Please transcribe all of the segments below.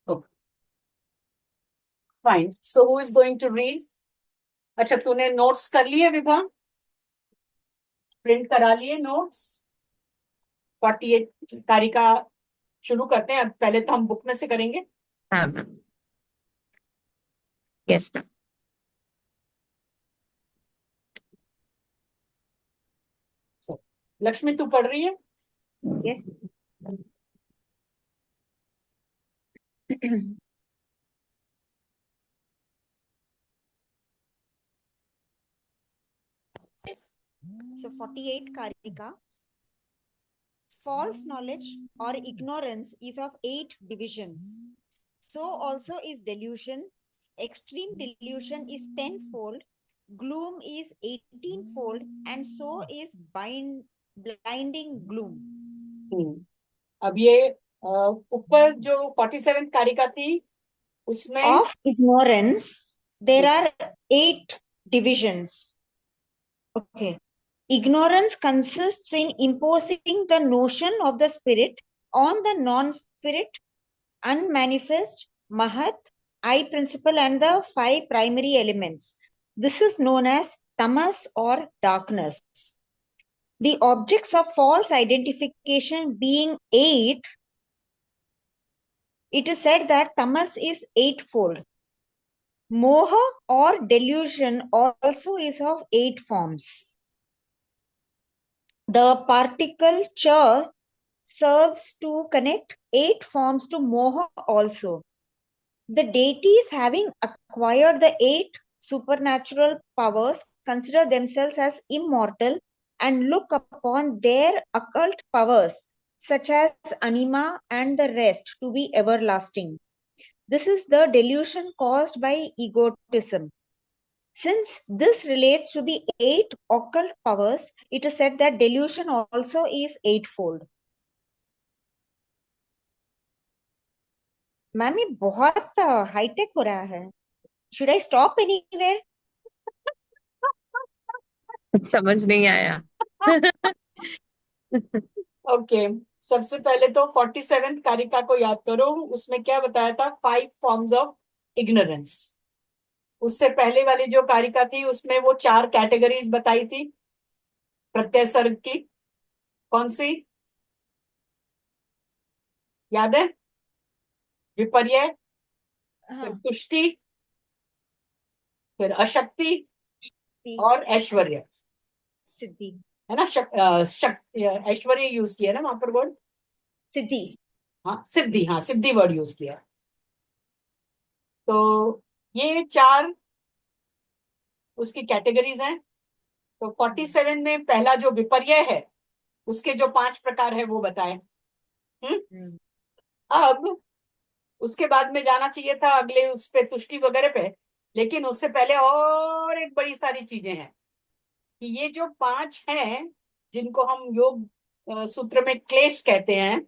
Okay, fine. So who is going to read? अच्छा, तूने notes कर लिए विभा? प्रिंट करा लिए नोट्स? 48 तारीख का शुरू करते हैं। अब पहले तो हम बुक में से करेंगे। हाँ मैम। Yes ma'am. लक्ष्मी, तू पढ़ रही है? Yes. So 48 Karika. False knowledge or ignorance is of 8 divisions. So also is delusion. Extreme delusion is 10-fold. Gloom is 18-fold. And so is blinding gloom. अब ये ऊपर जो 47 कारिका थी उसमें Of ignorance, there are 8 divisions. Okay. Ignorance consists in imposing the notion of the spirit on the non-spirit, unmanifest, Mahat, I principle, and the 5 primary elements. This is known as tamas or darkness. The objects of false identification being 8, it is said that tamas is 8-fold. Moha or delusion also is of 8 forms. The particle cha serves to connect 8 forms to moha also. The deities having acquired the 8 supernatural powers consider themselves as immortal and look upon their occult powers, such as anima and the rest, to be everlasting. This is the delusion caused by egotism. Since this relates to the 8 occult powers, it is said that delusion also is 8-fold. Ma'am ये बहुत hi tech हो रहा है. Should I stop anywhere? समझ नहीं आया। Okay, सबसे पहले तो 47 कारिका को याद करो। उसमें क्या बताया था? 5 फॉर्म्स ऑफ इग्नोरेंस। उससे पहले वाली जो कारिका थी उसमें वो 4 कैटेगरीज बताई थी प्रत्यय सर्ग की। कौन सी याद है? विपर्य, फिर तुष्टि, फिर अशक्ति और ऐश्वर्य, सिद्धि। है ना? ऐश्वर्य यूज किया ना वहां पर वर्ड? सिद्धि। हाँ, सिद्धि। हाँ, सिद्धि वर्ड यूज किया। तो ये 4 उसकी कैटेगरीज हैं। तो 47 में पहला जो विपर्य है उसके जो 5 प्रकार है वो बताए। अब उसके बाद में जाना चाहिए था अगले उस पे, तुष्टि वगैरह पे। लेकिन उससे पहले और एक बड़ी सारी चीजें हैं कि ये जो 5 हैं जिनको हम योग सूत्र में क्लेश कहते हैं,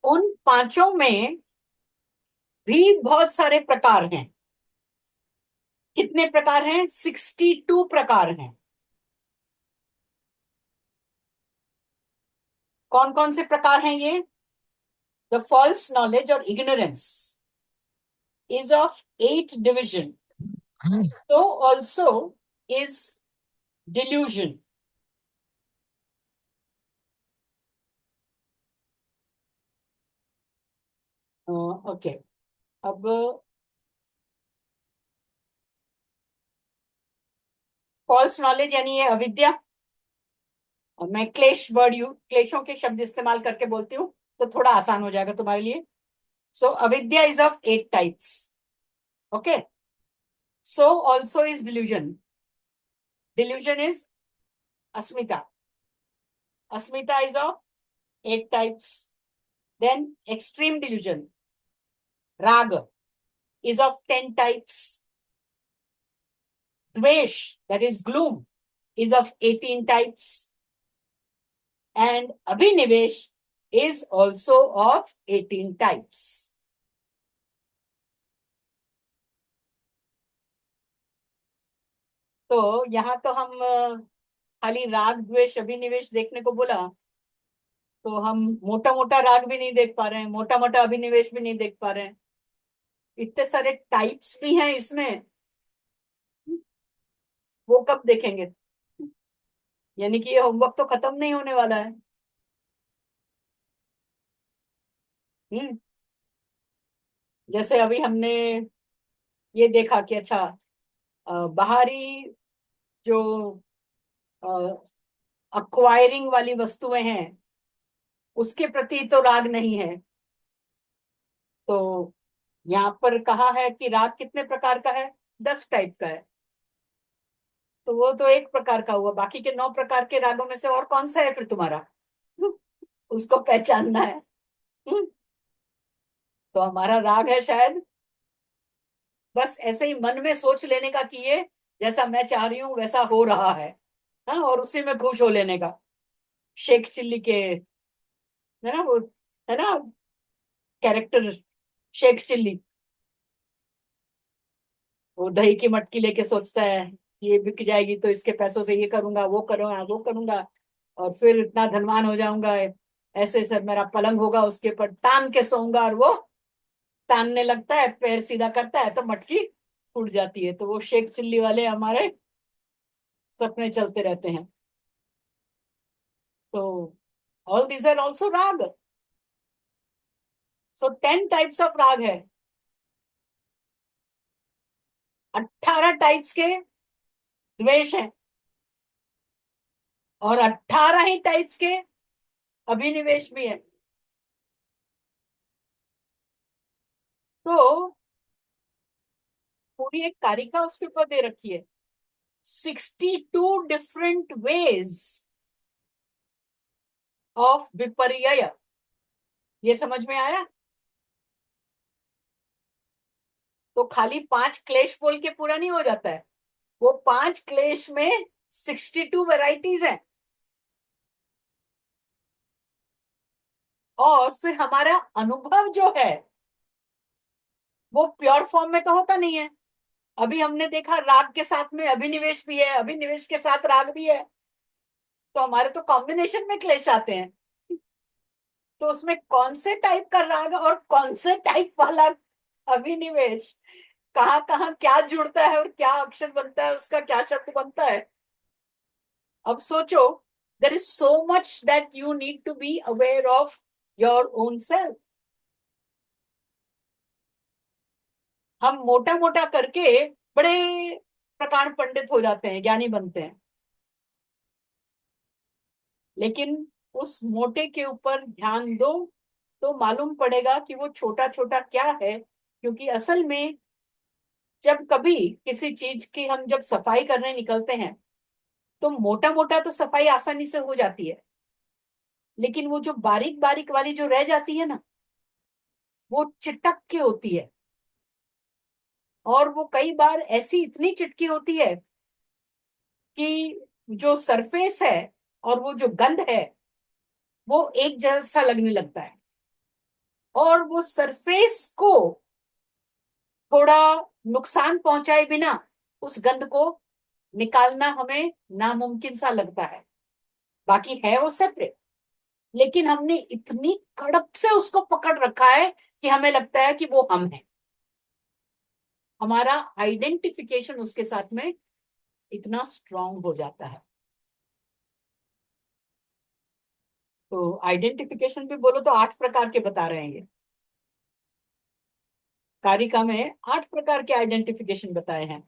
उन पांचों में भी बहुत सारे प्रकार हैं। कितने प्रकार हैं? 62 प्रकार हैं। कौन कौन से प्रकार हैं ये? द फॉल्स नॉलेज और ignorance is of 8 division. So also is delusion. Okay, अब फॉल्स नॉलेज यानी ये अविद्या। और मैं क्लेशों के शब्द इस्तेमाल करके बोलती हूँ तो थोड़ा आसान हो जाएगा तुम्हारे लिए। सो अविद्या is of 8 types. Okay, so also is delusion. Delusion is Asmita. Asmita is of 8 types. Then extreme delusion, raga, is of 10 types. Dvesh, that is gloom, is of 18 types. And abhinivesh is also of 18 types. तो यहाँ तो हम खाली राग द्वेष अभिनिवेश देखने को बोला। तो हम मोटा मोटा राग भी नहीं देख पा रहे हैं, मोटा मोटा अभिनिवेश भी नहीं देख पा रहे हैं। इतने सारे टाइप्स भी हैं इसमें, वो कब देखेंगे? यानी कि ये होमवर्क तो खत्म नहीं होने वाला है। हम्म। जैसे अभी हमने ये देखा कि अच्छा, बाहरी जो अक्वायरिंग वाली वस्तुएं हैं उसके प्रति तो राग नहीं है। तो यहाँ पर कहा है कि राग कितने प्रकार का है? 10 टाइप का है। तो वो तो एक प्रकार का हुआ, बाकी के 9 प्रकार के रागों में से और कौन सा है फिर तुम्हारा? उसको पहचानना है। हम्म, तो हमारा राग है शायद बस ऐसे ही मन में सोच लेने का कि ये जैसा मैं चाह रही हूँ वैसा हो रहा है। हाँ, और उसी में खुश हो लेने का। शेख चिल्ली के, है ना वो, है ना कैरेक्टर, शेख चिल्ली। वो दही की मटकी लेके सोचता है ये बिक जाएगी तो इसके पैसों से ये करूंगा, वो करूंगा, वो करूंगा, और फिर इतना धनवान हो जाऊंगा, ऐसे सर मेरा पलंग होगा उसके ऊपर तान के सोऊंगा, और वो तानने लगता है, पैर सीधा करता है तो मटकी टूट जाती है। तो वो शेख चिल्ली वाले हमारे सपने चलते रहते हैं। तो ऑल दीज आर ऑल्सो राग। सो 10 टाइप्स ऑफ राग है। 18 टाइप्स के द्वेष हैं, और 18 ही टाइप्स के अभिनिवेश भी है। तो पूरी एक कारिका उसके ऊपर दे रखी है, 62 डिफरेंट वेज ऑफ विपर्यय। ये समझ में आया? तो खाली 5 क्लेश बोल के पूरा नहीं हो जाता है, वो 5 क्लेश में 62 वेराइटीज हैं। और फिर हमारा अनुभव जो है वो प्योर फॉर्म में तो होता नहीं है। अभी हमने देखा राग के साथ में अभिनिवेश भी है, अभिनिवेश के साथ राग भी है, तो हमारे तो कॉम्बिनेशन में क्लेश आते हैं। तो उसमें कौन से टाइप का राग और कौन से टाइप वाला अभिनिवेश, कहाँ कहाँ क्या जुड़ता है और क्या अक्षर बनता है, उसका क्या शब्द बनता है। अब सोचो, there is so much that you need to be aware of your own self. हम मोटा मोटा करके बड़े प्रकार पंडित हो जाते हैं, ज्ञानी बनते हैं, लेकिन उस मोटे के ऊपर ध्यान दो तो मालूम पड़ेगा कि वो छोटा छोटा क्या है। क्योंकि असल में जब कभी किसी चीज की हम जब सफाई करने निकलते हैं तो मोटा मोटा तो सफाई आसानी से हो जाती है, लेकिन वो जो बारीक बारीक वाली जो रह जाती है ना, वो चिटक के होती है। और वो कई बार ऐसी इतनी चिटकी होती है कि जो सरफेस है और वो जो गंध है वो एक जैसा लगने लगता है। और वो सरफेस को थोड़ा नुकसान पहुंचाए बिना उस गंध को निकालना हमें नामुमकिन सा लगता है। बाकी है वो सेपरेट, लेकिन हमने इतनी कड़क से उसको पकड़ रखा है कि हमें लगता है कि वो हम है। हमारा आइडेंटिफिकेशन उसके साथ में इतना स्ट्रांग हो जाता है। तो आइडेंटिफिकेशन भी बोलो तो 8 प्रकार के बता रहे हैं ये कारिका में, 8 प्रकार के आइडेंटिफिकेशन बताए हैं।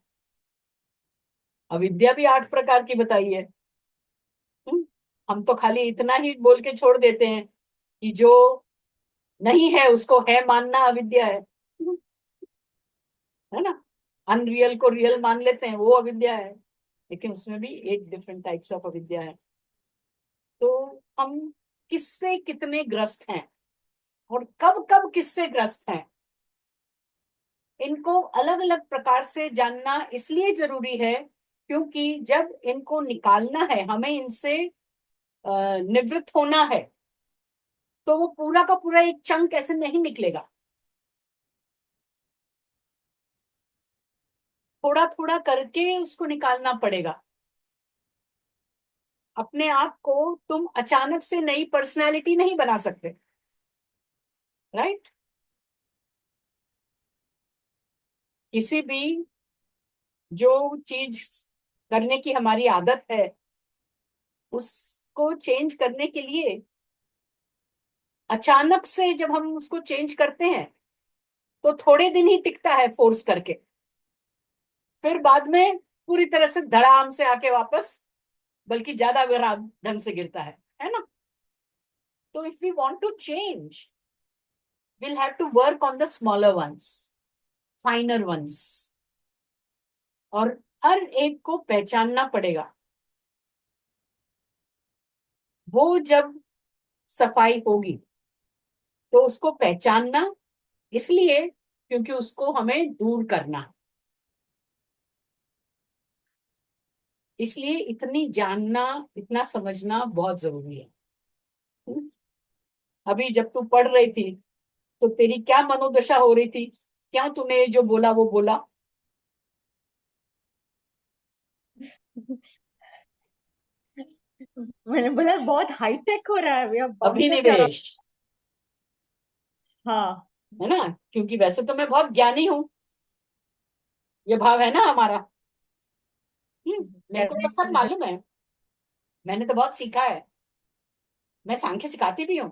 अविद्या भी 8 प्रकार की बताई है। हम्म, हम तो खाली इतना ही बोल के छोड़ देते हैं कि जो नहीं है उसको है मानना अविद्या है ना। अनरियल को रियल मान लेते हैं, वो अविद्या है। लेकिन उसमें भी 8 डिफरेंट टाइप्स ऑफ अविद्या है। तो हम किससे कितने ग्रस्त हैं और कब कब किससे ग्रस्त हैं, इनको अलग अलग प्रकार से जानना इसलिए जरूरी है क्योंकि जब इनको निकालना है, हमें इनसे निवृत्त होना है, तो वो पूरा का पूरा एक चंक ऐसे नहीं निकलेगा। थोड़ा थोड़ा करके उसको निकालना पड़ेगा। अपने आप को तुम अचानक से नई पर्सनालिटी नहीं बना सकते, राइट? किसी भी जो चीज करने की हमारी आदत है उसको चेंज करने के लिए अचानक से जब हम उसको चेंज करते हैं तो थोड़े दिन ही टिकता है फोर्स करके, फिर बाद में पूरी तरह से धड़ाम से आके वापस, बल्कि ज्यादा ढंग से गिरता है ना? तो if we want to change, we'll have to work on the smaller ones, finer ones, और हर एक को पहचानना पड़ेगा। वो जब सफाई होगी तो उसको पहचानना इसलिए क्योंकि उसको हमें दूर करना, इसलिए इतनी जानना, इतना समझना बहुत जरूरी है। अभी जब तू पढ़ रही थी तो तेरी क्या मनोदशा हो रही थी? क्या तूने जो बोला वो बोला? मैंने बोला बहुत हाईटेक हो रहा है भैया, बम्पर जा रहा। अभिनिवेश, हाँ। है ना? क्योंकि वैसे तो मैं बहुत ज्ञानी हूँ, ये भाव है ना हमारा। मेरे को तो सब करेक्ट मालूम है, मैंने तो बहुत सीखा है, मैं सांख्य सिखाती भी हूँ,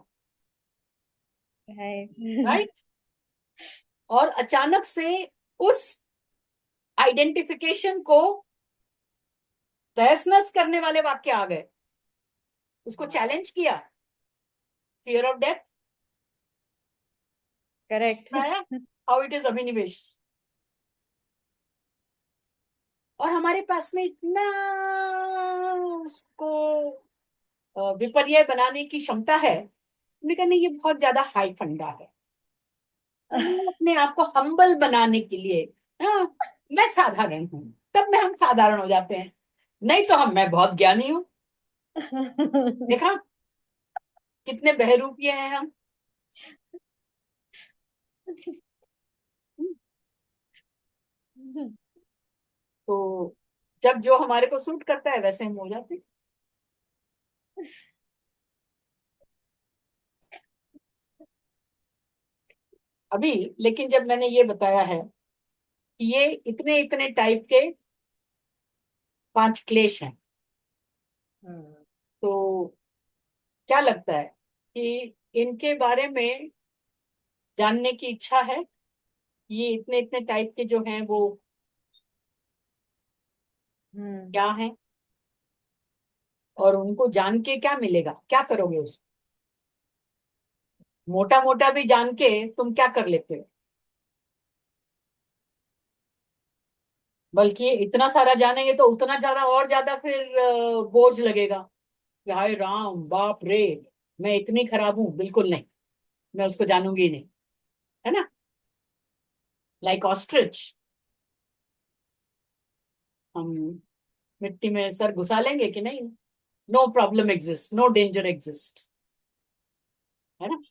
है। राइट? और अचानक से उस आइडेंटिफिकेशन को तहस नहस करने वाले वाक्य आ गए, उसको चैलेंज किया, फियर ऑफ डेथ करेक्ट। आया, हाउ इट इज अभिनिवेश। और हमारे पास में इतना उसको विपर्य बनाने की क्षमता है, हमने कहा नहीं ये बहुत ज्यादा हाई फंडा है। हमने अपने आप को हम्बल बनाने के लिए, हाँ, मैं साधारण हूँ, तब में हम साधारण हो जाते हैं, नहीं तो मैं बहुत ज्ञानी हूँ। देखा कितने बहरूपिये हैं हम। तो जब जो हमारे को सूट करता है वैसे हम हो जाते हैं। अभी लेकिन जब मैंने ये बताया है कि ये इतने इतने टाइप के 5 क्लेश हैं, तो क्या लगता है कि इनके बारे में जानने की इच्छा है? ये इतने इतने टाइप के जो हैं वो क्या हैं, और उनको जान के क्या मिलेगा, क्या करोगे उसको? मोटा मोटा भी जान के तुम क्या कर लेते हो? बल्कि इतना सारा जानेंगे तो उतना ज्यादा और ज्यादा फिर बोझ लगेगा कि हाय राम बाप रे, मैं इतनी खराब हूं, बिल्कुल नहीं, मैं उसको जानूंगी ही नहीं, है ना? लाइक ऑस्ट्रिच, हम मिट्टी में सर घुसा लेंगे कि नहीं, no problem exist, no danger exist, है ना?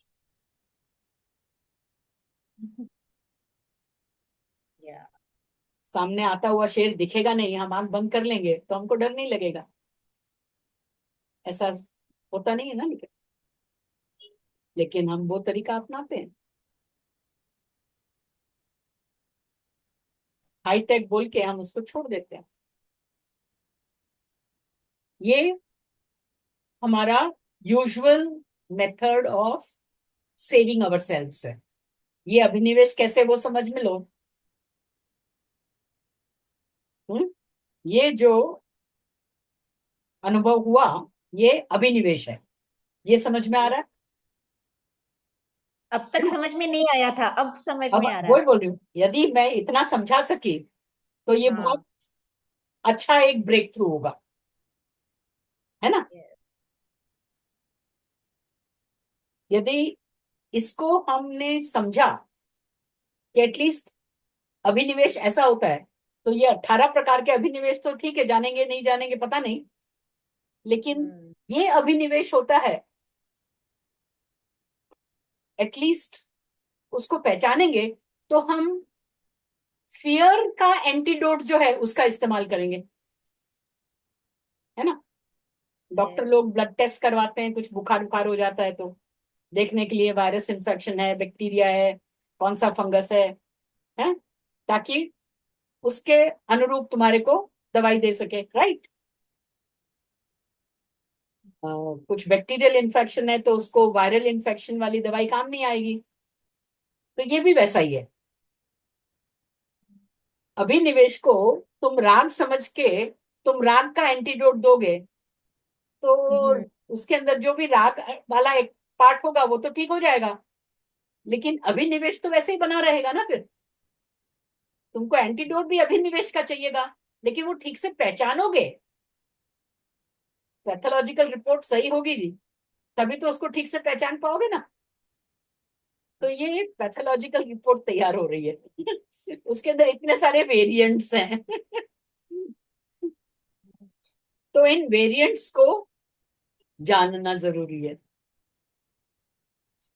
सामने आता हुआ शेर दिखेगा नहीं, हम आंख बंद कर लेंगे तो हमको डर नहीं लगेगा, ऐसा होता नहीं है ना? लेकिन हम वो तरीका अपनाते हैं, हाई टेक बोल के हम उसको छोड़ देते हैं। ये हमारा usual method of saving our selves है। ये अभिनिवेश कैसे, वो समझ में लो। ये जो अनुभव हुआ ये अभिनिवेश है, ये समझ में आ रहा है? अब तक समझ में नहीं आया था, अब समझ अब में आ रहा वही है। बोल रही हूँ, यदि मैं इतना समझा सकी तो ये बहुत हाँ। अच्छा एक ब्रेक थ्रू होगा, है ना? यदि इसको हमने समझा कि एटलीस्ट अभिनिवेश ऐसा होता है, तो ये 18 प्रकार के अभिनिवेश तो ठीक है, जानेंगे नहीं जानेंगे पता नहीं, लेकिन ये अभिनिवेश होता है, एटलीस्ट उसको पहचानेंगे तो हम फियर का एंटीडोट जो है उसका इस्तेमाल करेंगे, है ना? Doctor Yes. लोग ब्लड टेस्ट करवाते हैं, कुछ बुखार बुखार हो जाता है तो देखने के लिए वायरस इन्फेक्शन है, बैक्टीरिया है, कौन सा फंगस है, ताकि उसके अनुरूप तुम्हारे को दवाई दे सके, राइट। कुछ बैक्टीरियल इन्फेक्शन है तो उसको वायरल इन्फेक्शन वाली दवाई काम नहीं आएगी। तो ये भी वैसा ही है। अभिनिवेश को तुम राग समझ के तुम राग का एंटीडोट दोगे तो Mhm. उसके अंदर जो भी राग वाला एक पार्ट होगा वो तो ठीक हो जाएगा, लेकिन अभिनिवेश तो वैसे ही बना रहेगा ना। फिर तुमको एंटीडोट भी अभिनिवेश का चाहिएगा, लेकिन वो ठीक से पहचानोगे, पैथोलॉजिकल रिपोर्ट सही होगी जी, तभी तो उसको ठीक से पहचान पाओगे ना। तो ये पैथोलॉजिकल रिपोर्ट तैयार हो रही है उसके अंदर इतने सारे वेरिएंट्स हैं तो इन वेरिएंट्स को जानना जरूरी है।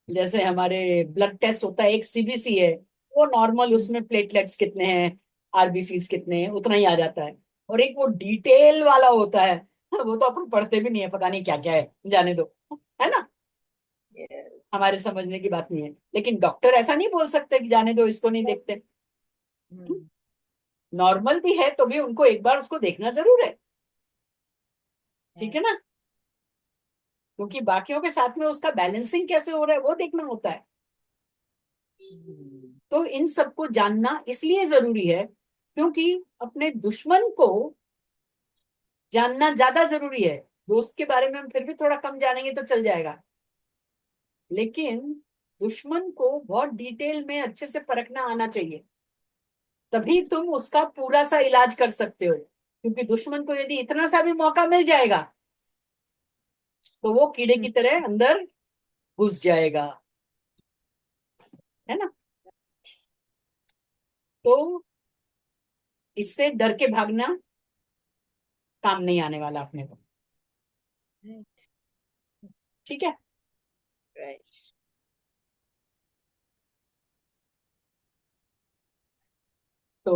जैसे हमारे ब्लड टेस्ट होता है, एक सीबीसी है, वो नॉर्मल, उसमें प्लेटलेट्स कितने हैं, आरबीसीज कितने हैं, उतना ही आ जाता है। और एक वो डिटेल वाला होता है, वो तो अपन पढ़ते भी नहीं है, पता नहीं क्या क्या है, जाने दो, है ना। Yes. हमारे समझने की बात नहीं है, लेकिन डॉक्टर ऐसा नहीं बोल सकते कि जाने दो, इसको नहीं देखते। Hmm. नॉर्मल भी है तो भी उनको एक बार उसको देखना जरूर है, ठीक है ना, क्योंकि बाकियों के साथ में उसका बैलेंसिंग कैसे हो रहा है वो देखना होता है। Hmm. तो इन सबको जानना इसलिए जरूरी है क्योंकि अपने दुश्मन को जानना ज्यादा जरूरी है। दोस्त के बारे में हम फिर भी थोड़ा कम जानेंगे तो चल जाएगा, लेकिन दुश्मन को बहुत डिटेल में अच्छे से परखना आना चाहिए, तभी तुम उसका पूरा सा इलाज कर सकते हो। क्योंकि दुश्मन को यदि इतना सा भी मौका मिल जाएगा तो वो कीड़े Hmm. की तरह अंदर घुस जाएगा, है ना। तो इससे डर के भागना काम नहीं आने वाला अपने को, Right. ठीक है। Right. तो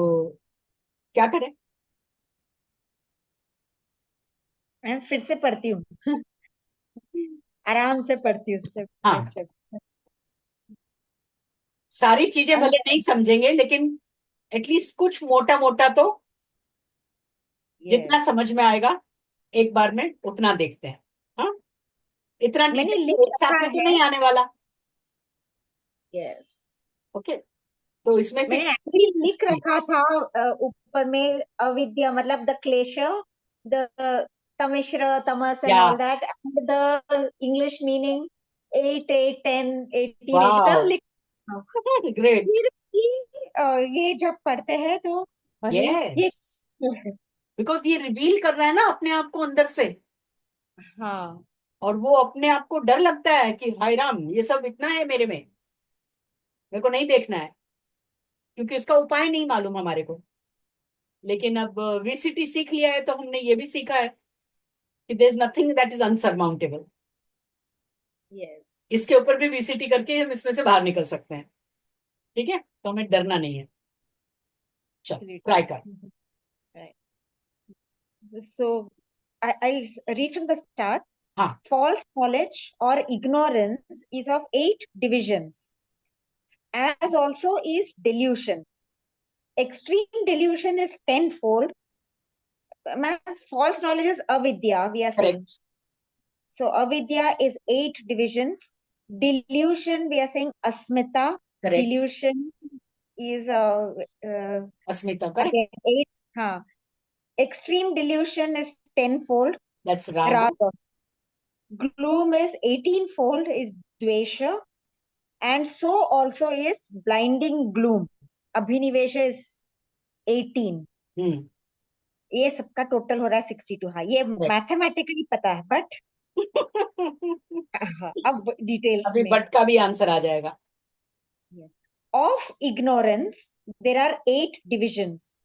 क्या करें। मैं फिर से पढ़ती हूँ आराम से पढ़ती हूँ स्टेप बाय हाँ, स्टेप। सारी चीजें भले नहीं समझेंगे लेकिन एटलीस्ट कुछ मोटा मोटा तो जितना यस, समझ में आएगा एक बार में उतना देखते हैं। हाँ, इतना मैंने डिटेल लिख एक साथ रखा में तो है। नहीं आने वाला। यस, ओके, तो इसमें से मैंने एक्चुअली लिख रखा था ऊपर में अविद्या मतलब द क्लेश, द तमिश्र तमस एंड या all that and the English meaning 8 8 10 18 सब वाओ लिख। ग्रेट, फिर भी ये जब पढ़ते हैं तो अरे ये यस, बिकॉज ये रिवील कर रहा है ना अपने आप को अंदर से, हाँ, और वो अपने आप को डर लगता है कि हाय राम ये सब इतना है मेरे में, मेरे को नहीं देखना है, क्योंकि इसका उपाय नहीं मालूम हमारे को। लेकिन अब वीसीटी सीख लिया है तो हमने ये भी सीखा है कि there is nothing that is unsurmountable. Yes, इसके ऊपर भी वीसीटी करके हम इसमें से बाहर निकल सकते हैं, ठीक है, तो हमें डरना नहीं है। चल ट्राई कर। right. So I'll read from the start. हाँ, False knowledge or ignorance is of 8 divisions, as also is delusion. Extreme delusion is tenfold. Man, false knowledge is avidya, we are saying. Correct, So avidya is 8 divisions. Delusion, we are saying asmita. Correct, Delusion is Asmita again correct, 8. Huh. Extreme delusion is tenfold. That's राग, Raga. Gloom is 18-fold is dvesha, and so also is blinding gloom. Abhinivesha is 18. हम्म, ये सबका total हो रहा है 62। हाँ, ये mathematically पता है बट अब डिटेल्स अभी में। बट का भी आंसर आ जाएगा। Yes. Of ignorance, there are 8 divisions.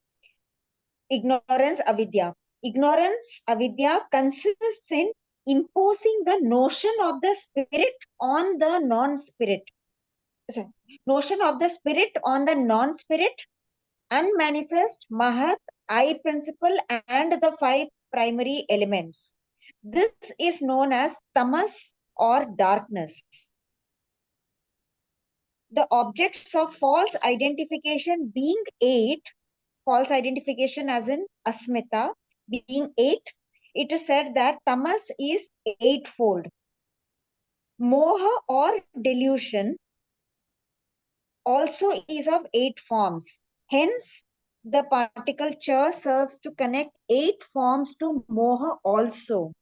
Ignorance, avidya. Ignorance, avidya consists in imposing the notion of the spirit on the non-spirit. Sorry, notion of the spirit on the non-spirit, unmanifest, mahat, I principle, and the 5 primary elements. This is known as tamas or darkness. The objects of false identification being 8, false identification as in asmita being 8, it is said that tamas is eightfold. Moha or delusion also is of 8 forms. Hence, the particle cha serves to connect 8 forms to moha also.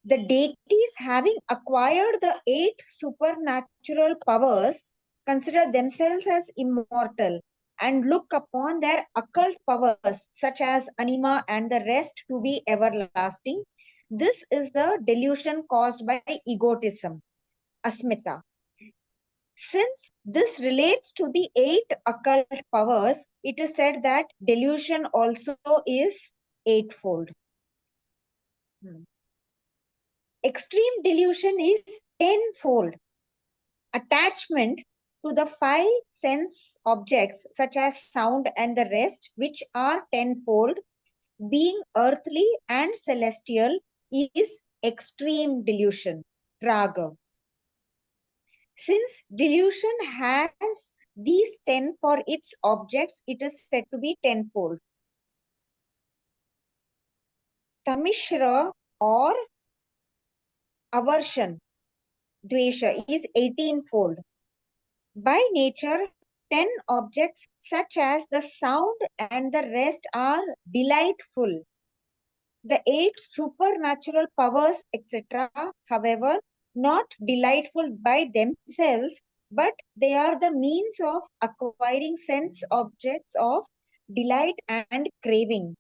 The deities having acquired the 8 supernatural powers consider themselves as immortal and look upon their occult powers such as anima and the rest to be everlasting. This is the delusion caused by egotism, asmita. Since this relates to the 8 occult powers, it is said that delusion also is eightfold. Extreme delusion is tenfold. Attachment to the 5 sense objects such as sound and the rest, which are tenfold, being earthly and celestial, is extreme delusion, raga. Since delusion has these 10 for its objects, it is said to be tenfold. Tamishra or aversion, dvesha, is 18-fold. By nature, 10 objects such as the sound and the rest are delightful. The 8 supernatural powers, etc., however, not delightful by themselves, but they are the means of acquiring sense objects of delight and craving.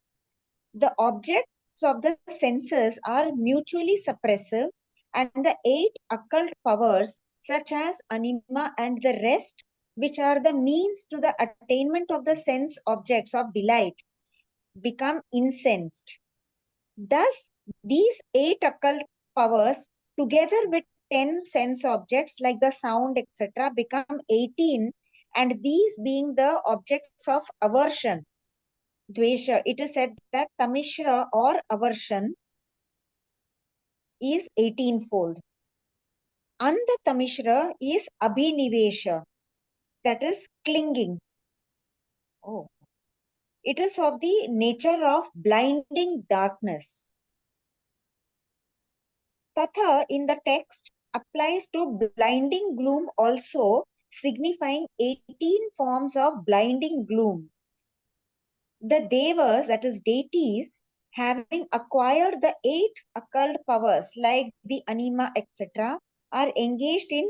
The objects of the senses are mutually suppressive, and the 8 occult powers, such as anima and the rest, which are the means to the attainment of the sense objects of delight, become incensed. Thus, these 8 occult powers, together with 10 sense objects like the sound, etc., become 18, and these being the objects of aversion, dvesha, it is said that tamishra or aversion is 18-fold. Andha tamishra is abhinivesha, that is clinging. Oh. It is of the nature of blinding darkness. Tatha in the text applies to blinding gloom also, signifying 18 forms of blinding gloom. The devas, that is deities, having acquired the 8 occult powers like the anima, etc., are engaged in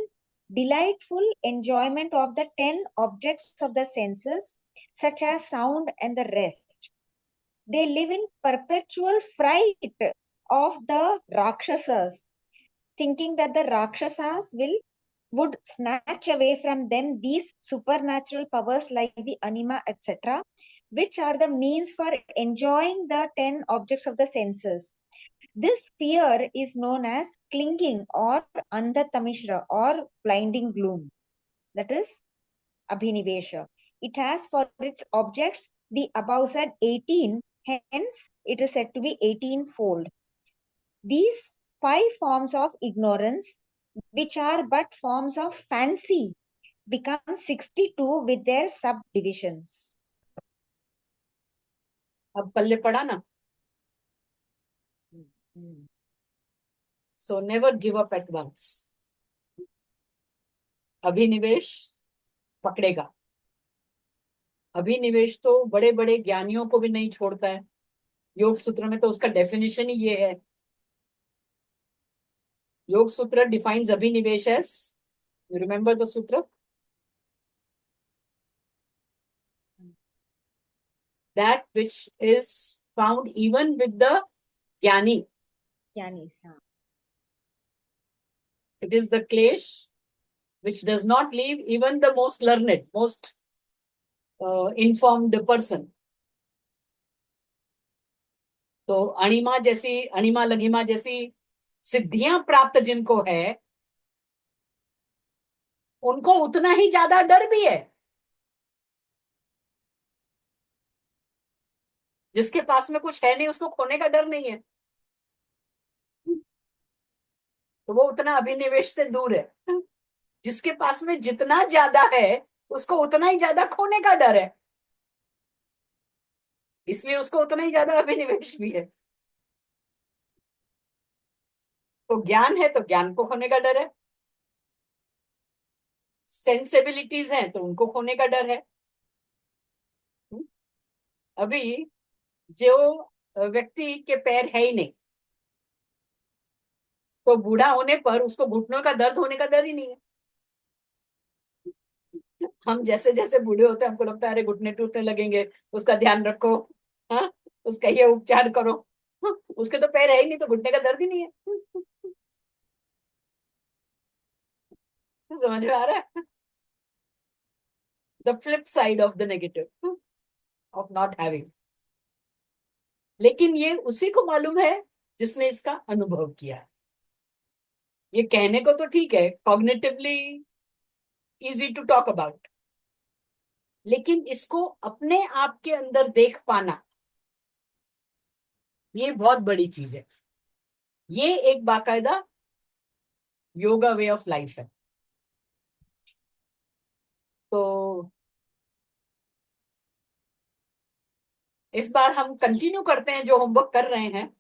delightful enjoyment of the 10 objects of the senses, such as sound and the rest. They live in perpetual fright of the Rakshasas, thinking that the Rakshasas would snatch away from them these supernatural powers like the anima, etc., which are the means for enjoying the 10 objects of the senses. This fear is known as clinging or andhatamishra or blinding gloom. That is abhinivesha. It has for its objects the above said 18, hence it is said to be 18-fold. These 5 forms of ignorance, which are but forms of fancy, become 62 with their subdivisions. अब पल्ले पढ़ा ना. So never give up at once. अभिनिवेश पकड़ेगा. अभिनिवेश तो बड़े बड़े ज्ञानियों को भी नहीं छोड़ता है. योग सूत्र में तो उसका डेफिनेशन ही ये है. योग Sutra defines abhinivesha as, you remember the sutra? That which is found even with the jnani. It is the klesh which does not leave even the most learned, most informed person. तो अणिमा लघिमा जैसी सिद्धियां प्राप्त जिनको है, उनको उतना ही ज्यादा डर भी है. जिसके पास में कुछ है नहीं, उसको खोने का डर नहीं है. तो वो उतना अभिनिवेश से दूर है। जिसके पास में जितना ज्यादा है उसको उतना ही ज्यादा खोने का डर है, इसलिए उसको उतना ही ज्यादा अभिनिवेश भी है। तो ज्ञान है तो ज्ञान को खोने का डर है, सेंसिबिलिटीज हैं तो उनको खोने का डर है। अभी जो व्यक्ति के पैर है ही नहीं, तो बूढ़ा होने पर उसको घुटनों का दर्द होने का डर ही नहीं है। हम जैसे जैसे बूढ़े होते हैं हमको लगता है अरे घुटने टूटने लगेंगे, उसका ध्यान रखो, हाँ, उसका ये उपचार करो। हाँ, उसके तो पैर है ही नहीं तो घुटने का दर्द ही नहीं है। समझ में आ रहा है? The flip side of the negative of not having. लेकिन ये उसी को मालूम है जिसने इसका अनुभव किया है। ये कहने को तो ठीक है, cognitively easy to talk about, लेकिन इसको अपने आप के अंदर देख पाना ये बहुत बड़ी चीज है। ये एक बाकायदा योगा वे ऑफ लाइफ है। तो इस बार हम कंटिन्यू करते हैं जो होमवर्क कर रहे हैं।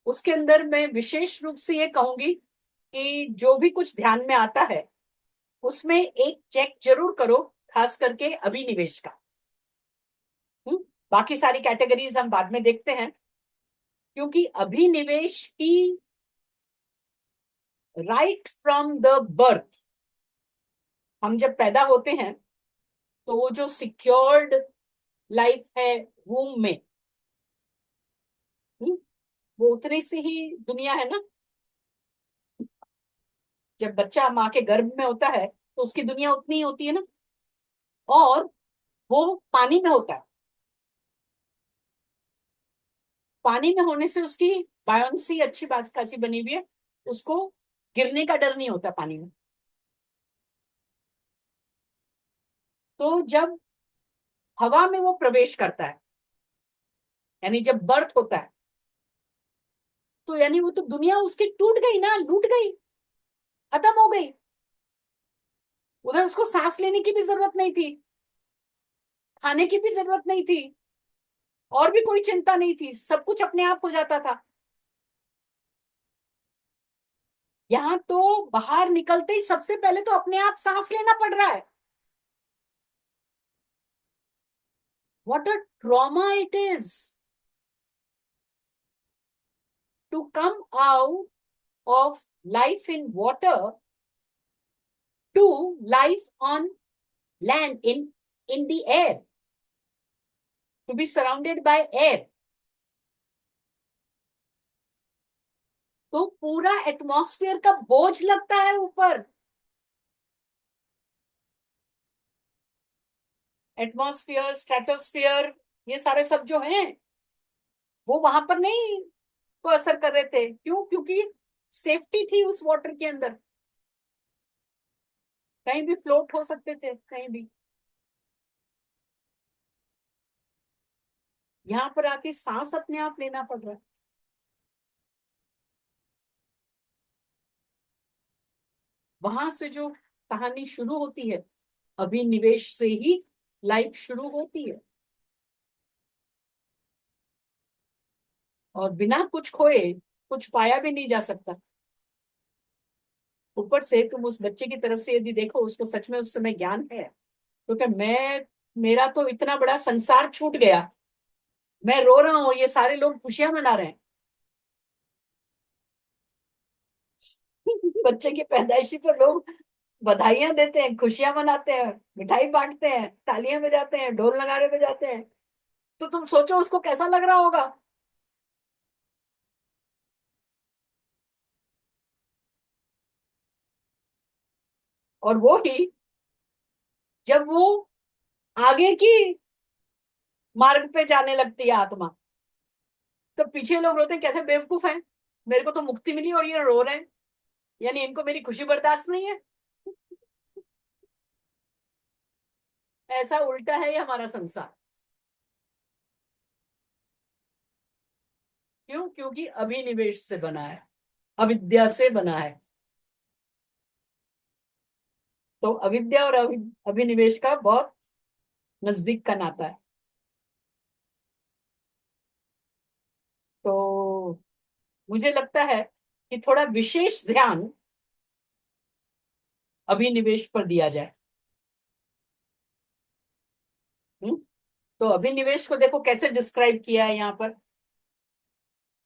उसके अंदर मैं विशेष रूप से ये कहूंगी कि जो भी कुछ ध्यान में आता है उसमें एक चेक जरूर करो, खास करके अभिनिवेश का। बाकी सारी कैटेगरीज हम बाद में देखते हैं, क्योंकि अभिनिवेश की राइट फ्रॉम द बर्थ, हम जब पैदा होते हैं तो वो जो सिक्योर्ड लाइफ है वूम में, हम्म, वो उतनी सी ही दुनिया है ना। जब बच्चा माँ के गर्भ में होता है तो उसकी दुनिया उतनी ही होती है ना, और वो पानी में होता है। पानी में होने से उसकी बायोन्सी अच्छी बात खासी बनी हुई है, उसको गिरने का डर नहीं होता पानी में। तो जब हवा में वो प्रवेश करता है, यानी जब बर्थ होता है, तो यानी वो तो दुनिया उसकी टूट गई ना, लूट गई, खत्म हो गई। उधर उसको सांस लेने की भी जरूरत नहीं थी, खाने की भी जरूरत नहीं थी, और भी कोई चिंता नहीं थी, सब कुछ अपने आप हो जाता था। यहाँ तो बाहर निकलते ही सबसे पहले तो अपने आप सांस लेना पड़ रहा है। What a trauma it is to come out of life in water to life on land, in the air, to be surrounded by air. तो पूरा एटमॉस्फेयर का बोझ लगता है ऊपर। एटमॉस्फेयर, स्ट्रेटोस्फेयर, ये सारे सब जो हैं वो वहां पर नहीं को असर कर रहे थे। क्यों? क्योंकि सेफ्टी थी उस वाटर के अंदर, कहीं भी फ्लोट हो सकते थे, कहीं भी। यहाँ पर आके सांस अपने आप लेना पड़ रहा है। वहां से जो कहानी शुरू होती है, अभिनिवेश से ही लाइफ शुरू होती है, और बिना कुछ खोए कुछ पाया भी नहीं जा सकता। ऊपर से तुम उस बच्चे की तरफ से यदि देखो, उसको सच में उस समय ज्ञान है, तो क्या मैं, मेरा तो इतना बड़ा संसार छूट गया, मैं रो रहा हूँ, ये सारे लोग खुशियां मना रहे हैं। बच्चे की पैदाइशी पर लोग बधाइयां देते हैं, खुशियां मनाते हैं, मिठाई बांटते हैं, तालियां बजाते हैं, ढोल नगाड़े बजाते हैं। तो तुम सोचो उसको कैसा लग रहा होगा। और वो ही जब वो आगे की मार्ग पे जाने लगती है आत्मा, तो पीछे लोग रोते हैं कैसे बेवकूफ हैं, मेरे को तो मुक्ति मिली और ये रो रहे हैं, यानी इनको मेरी खुशी बर्दाश्त नहीं है। ऐसा उल्टा है ये हमारा संसार। क्यों? क्योंकि अभिनिवेश से बना है। अविद्या से बना है। तो अविद्या और अभिनिवेश का बहुत नजदीक का नाता है। तो मुझे लगता है कि थोड़ा विशेष ध्यान अभिनिवेश पर दिया जाए। हम्म? तो अभिनिवेश को देखो कैसे डिस्क्राइब किया है यहाँ पर,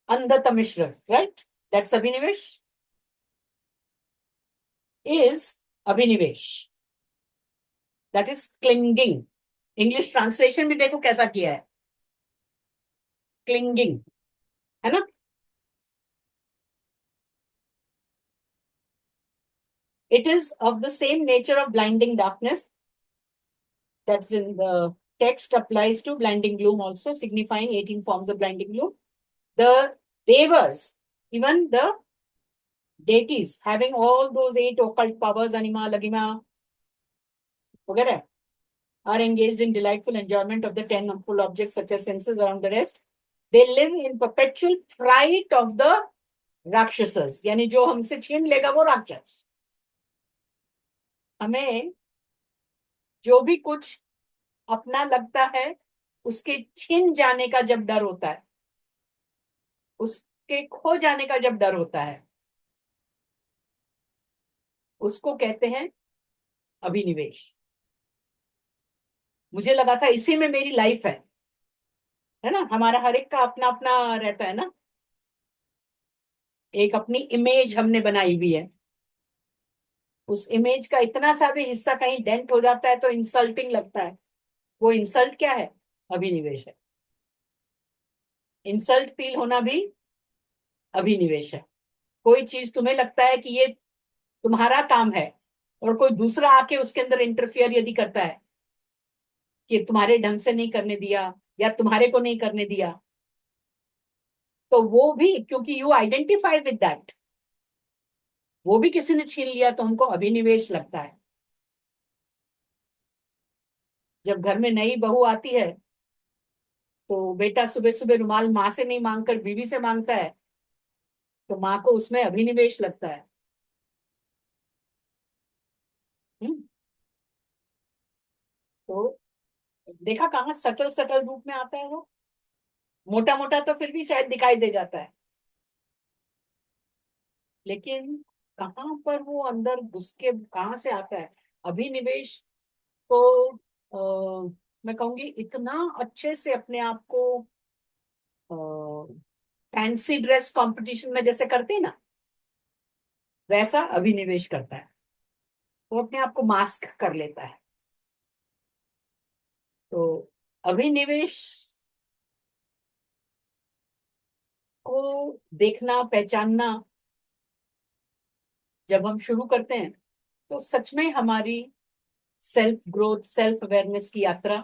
andhatamisra, right? That's abhinivesha, is abhinivesha, that is clinging. English translation भी देखो कैसा किया है, क्लिंगिंग, है ना? It is of the same nature of blinding darkness that's in the text applies to blinding gloom also, signifying 18 forms of blinding gloom. The devas, even the deities, having all those 8 occult powers, anima, lagima, वगैरह, are engaged in delightful enjoyment of the 10 harmful objects such as senses around the rest. They live in perpetual fright of the राक्षसस, यानी जो हमसे छीन लेगा वो राक्षस। हमें जो भी कुछ अपना लगता है उसके छिन जाने का जब डर होता है, उसके खो जाने का जब डर होता है, उसको कहते हैं अभिनिवेश। मुझे लगा था इसी में मेरी लाइफ है ना? हमारा हर एक का अपना अपना रहता है ना, एक अपनी इमेज हमने बनाई हुई है। उस इमेज का इतना सा भी हिस्सा कहीं डेंट हो जाता है तो इंसल्टिंग लगता है। वो इंसल्ट क्या है? अभिनिवेश है। इंसल्ट फील होना भी अभिनिवेश है। कोई चीज तुम्हें लगता है कि ये तुम्हारा काम है और कोई दूसरा आके उसके अंदर इंटरफियर यदि करता है कि तुम्हारे ढंग से नहीं करने दिया या तुम्हारे को नहीं करने दिया, तो वो भी, क्योंकि यू आइडेंटिफाई विद दैट, वो भी किसी ने छीन लिया तो हमको अभिनिवेश लगता है। जब घर में नई बहू आती है तो बेटा सुबह सुबह रुमाल माँ से नहीं मांगकर बीवी से मांगता है, तो माँ को उसमें अभिनिवेश लगता है। हम्म? तो देखा कहाँ सटल सटल रूप में आता है वो, मोटा मोटा तो फिर भी शायद दिखाई दे जाता है, लेकिन कहाँ पर वो अंदर घुस के कहाँ से आता है अभिनिवेश। तो मैं कहूंगी इतना अच्छे से अपने आप को फैंसी ड्रेस कंपटीशन में जैसे करती ना, वैसा अभिनिवेश करता है। वो अपने आप को मास्क कर लेता है। तो अभिनिवेश को देखना पहचानना जब हम शुरू करते हैं तो सच में हमारी सेल्फ ग्रोथ, सेल्फ अवेयरनेस की यात्रा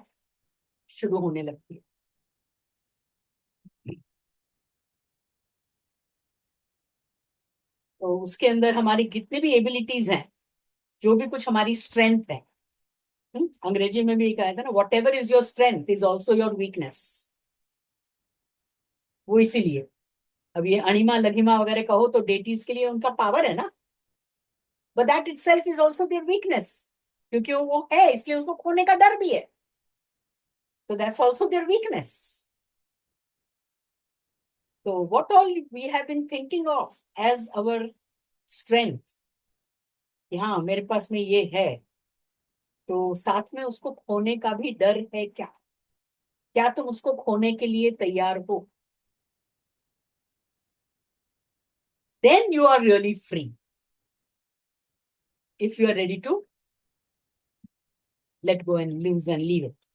शुरू होने लगती है। तो उसके अंदर हमारी जितनी भी एबिलिटीज हैं, जो भी कुछ हमारी स्ट्रेंथ है, अंग्रेजी में भी कहा था ना, what ever is your strength is also your weakness. वो इसीलिए अब ये अणिमा लघिमा वगैरह कहो तो डेटीज के लिए उनका पावर है ना, but that itself is also their weakness, क्योंकि वो है इसलिए उनको खोने का डर भी है, तो दैट्स ऑल्सो देयर वीकनेस। तो what all we have been thinking of as our strength, हाँ मेरे पास में ये है, तो साथ में उसको खोने का भी डर है क्या? क्या तुम उसको खोने के लिए तैयार हो? Then you are really free, if you are ready to let go and lose and leave it.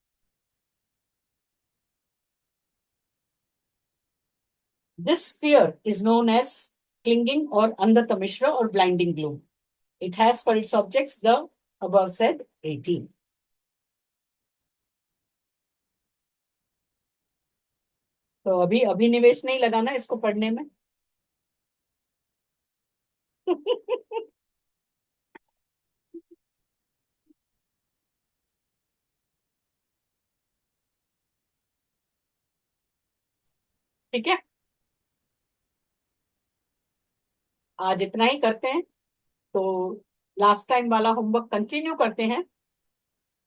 This fear is known as clinging or andhatamishra or blinding gloom. It has for its objects the above said 18. तो अभी अभिनिवेश नहीं लगाना इसको पढ़ने में। ठीक है। आज इतना ही करते हैं, तो लास्ट टाइम वाला होमवर्क कंटिन्यू करते हैं,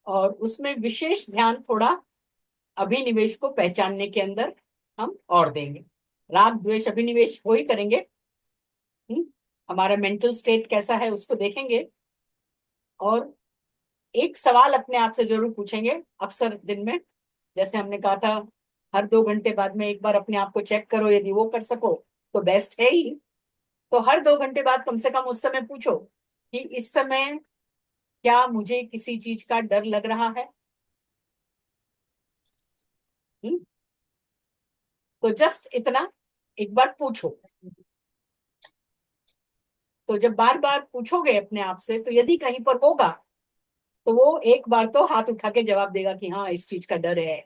और उसमें विशेष ध्यान थोड़ा अभिनिवेश को पहचानने के अंदर हम और देंगे। राग द्वेष अभिनिवेश वो ही करेंगे। हमारा मेंटल स्टेट कैसा है उसको देखेंगे, और एक सवाल अपने आप से जरूर पूछेंगे अक्सर दिन में, जैसे हमने कहा था हर 2 घंटे बाद में एक बार अपने आप को चेक करो, यदि वो कर सको तो बेस्ट है ही। तो हर 2 घंटे बाद कम से कम उस समय पूछो कि इस समय क्या मुझे किसी चीज का डर लग रहा है। हम्म? तो जस्ट इतना एक बार पूछो। तो जब बार बार पूछोगे अपने आप से, तो यदि कहीं पर होगा तो वो एक बार तो हाथ उठा के जवाब देगा कि हाँ इस चीज का डर है।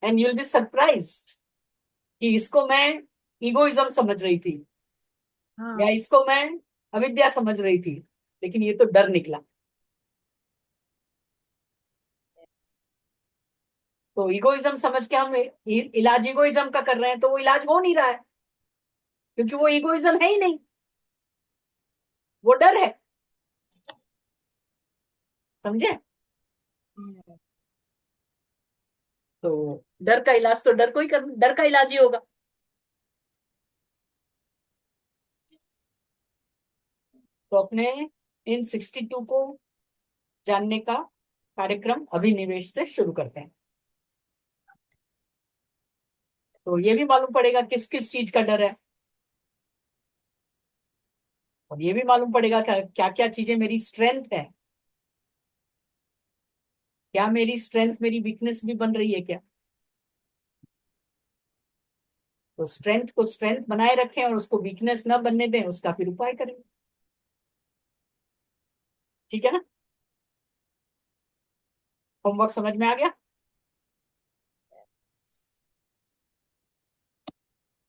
And you will be surprised कि इसको मैं इगोइज्म समझ रही थी, या हाँ इसको मैं अविद्या समझ रही थी, लेकिन ये तो डर निकला। तो इगोइज्म समझ के हम इलाज इगोइज्म का कर रहे हैं, तो वो इलाज हो नहीं रहा है, क्योंकि वो इगोइज्म है ही नहीं, वो डर है। समझे? तो डर का इलाज तो डर को ही कर, डर का इलाज ही होगा। तो अपने इन 62 को जानने का कार्यक्रम अभिनिवेश से शुरू करते हैं। तो ये भी मालूम पड़ेगा किस किस चीज का डर है, और ये भी मालूम पड़ेगा क्या क्या चीजें मेरी स्ट्रेंथ है, क्या मेरी स्ट्रेंथ मेरी वीकनेस भी बन रही है क्या। तो स्ट्रेंथ को स्ट्रेंथ बनाए रखें और उसको वीकनेस न बनने दें, उसका फिर उपाय करेंगे। ठीक है ना? होमवर्क समझ में आ गया?